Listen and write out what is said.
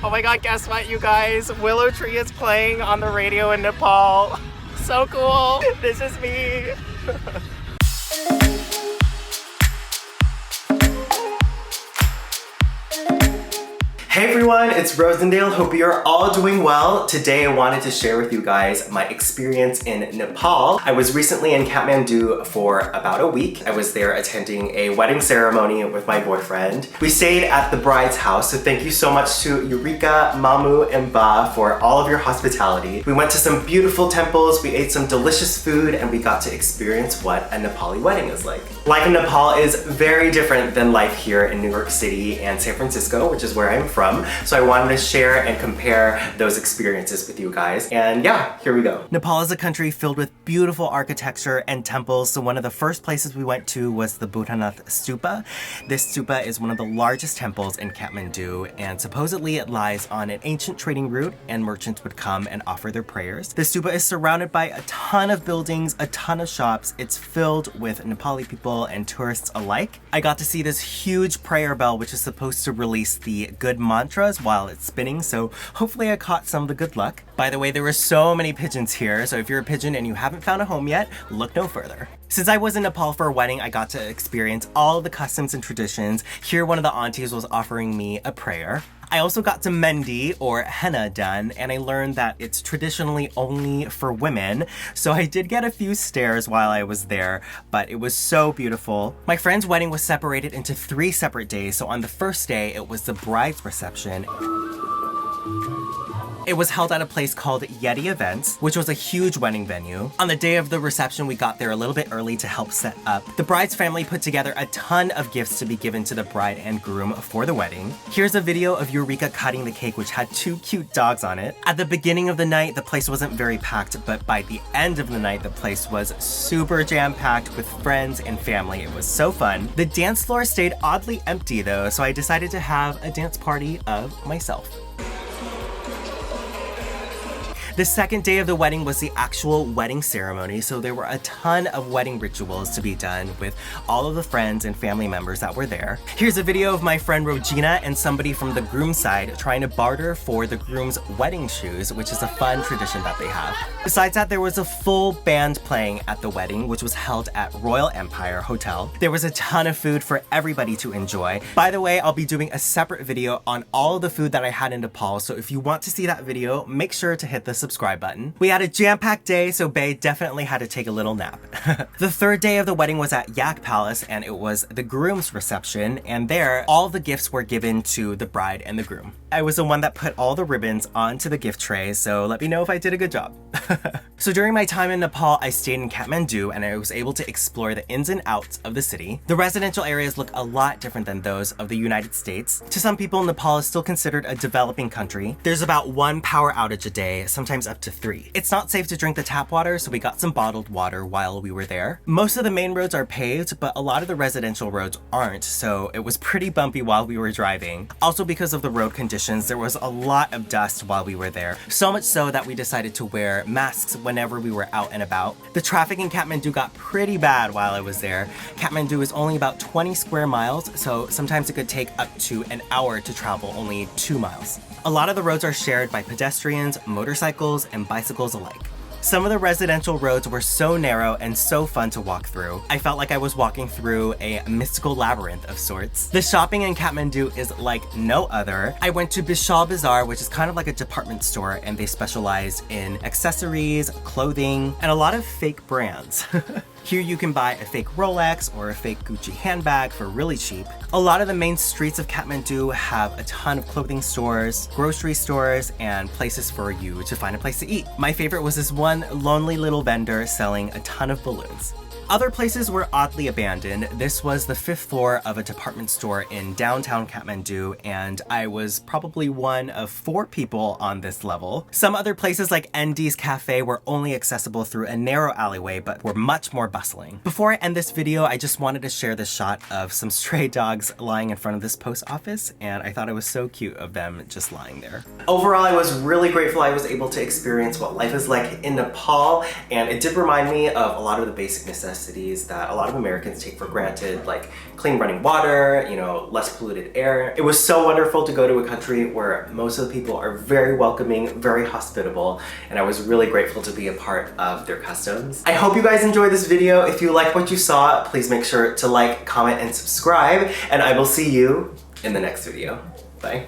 Oh my god, guess what, you guys? Willow Tree is playing on the radio in Nepal. So cool. This is me. Hey everyone, it's Rosendale. Hope you're all doing well. Today I wanted to share with you guys my experience in Nepal. I was recently in Kathmandu for about a week. I was there attending a wedding ceremony with my boyfriend. We stayed at the bride's house, so thank you so much to Eureka, Mamu, and Ba for all of your hospitality. We went to some beautiful temples, we ate some delicious food, and we got to experience what a Nepali wedding is like. Life in Nepal is very different than life here in New York City and San Francisco, which is where I'm from. So I wanted to share and compare those experiences with you guys. And yeah, here we go. Nepal is a country filled with beautiful architecture and temples. So one of the first places we went to was the Bhutannath Stupa. This stupa is one of the largest temples in Kathmandu, and supposedly it lies on an ancient trading route and merchants would come and offer their prayers. The stupa is surrounded by a ton of buildings, a ton of shops. It's filled with Nepali people and tourists alike. I got to see this huge prayer bell, which is supposed to release the good mantras while it's spinning, so hopefully I caught some of the good luck. By the way, there were so many pigeons here, so if you're a pigeon and you haven't found a home yet, look no further. Since I was in Nepal for a wedding, I got to experience all of the customs and traditions. Here, one of the aunties was offering me a prayer. I also got some mendi, or henna, done, and I learned that it's traditionally only for women, so I did get a few stares while I was there, but it was so beautiful. My friend's wedding was separated into 3 separate days, so on the first day, it was the bride's reception. It was held at a place called Yeti Events, which was a huge wedding venue. On the day of the reception, we got there a little bit early to help set up. The bride's family put together a ton of gifts to be given to the bride and groom for the wedding. Here's a video of Eureka cutting the cake, which had 2 cute dogs on it. At the beginning of the night, the place wasn't very packed, but by the end of the night, the place was super jam-packed with friends and family. It was so fun. The dance floor stayed oddly empty though, so I decided to have a dance party of myself. The second day of the wedding was the actual wedding ceremony, so there were a ton of wedding rituals to be done with all of the friends and family members that were there. Here's a video of my friend Regina and somebody from the groom's side trying to barter for the groom's wedding shoes, which is a fun tradition that they have. Besides that, there was a full band playing at the wedding, which was held at Royal Empire Hotel. There was a ton of food for everybody to enjoy. By the way, I'll be doing a separate video on all of the food that I had in Nepal, so if you want to see that video, make sure to hit the subscribe button. We had a jam-packed day, so Bae definitely had to take a little nap. The third day of the wedding was at Yak Palace, and it was the groom's reception, and there, all the gifts were given to the bride and the groom. I was the one that put all the ribbons onto the gift tray, so let me know if I did a good job. So during my time in Nepal, I stayed in Kathmandu, and I was able to explore the ins and outs of the city. The residential areas look a lot different than those of the United States. To some people, Nepal is still considered a developing country. There's about 1 power outage a day, sometimes up to 3. It's not safe to drink the tap water, so we got some bottled water while we were there. Most of the main roads are paved, but a lot of the residential roads aren't, so it was pretty bumpy while we were driving. Also, because of the road conditions, there was a lot of dust while we were there. So much so that we decided to wear masks whenever we were out and about. The traffic in Kathmandu got pretty bad while I was there. Kathmandu is only about 20 square miles, so sometimes it could take up to an hour to travel only 2 miles. A lot of the roads are shared by pedestrians, motorcycles, and bicycles alike. Some of the residential roads were so narrow and so fun to walk through. I felt like I was walking through a mystical labyrinth of sorts. The shopping in Kathmandu is like no other. I went to Vishal Bazaar, which is kind of like a department store, and they specialize in accessories, clothing, and a lot of fake brands. Here you can buy a fake Rolex or a fake Gucci handbag for really cheap. A lot of the main streets of Kathmandu have a ton of clothing stores, grocery stores, and places for you to find a place to eat. My favorite was this one lonely little vendor selling a ton of balloons. Other places were oddly abandoned. This was the 5th floor of a department store in downtown Kathmandu, and I was probably one of 4 people on this level. Some other places like ND's Cafe were only accessible through a narrow alleyway, but were much more bustling. Before I end this video, I just wanted to share this shot of some stray dogs lying in front of this post office, and I thought it was so cute of them just lying there. Overall, I was really grateful I was able to experience what life is like in Nepal, and it did remind me of a lot of the basic necessities necessities that a lot of Americans take for granted, like clean running water, you know, less polluted air. It was so wonderful to go to a country where most of the people are very welcoming, very hospitable, and I was really grateful to be a part of their customs. I hope you guys enjoyed this video. If you like what you saw, please make sure to like, comment, and subscribe, and I will see you in the next video. Bye.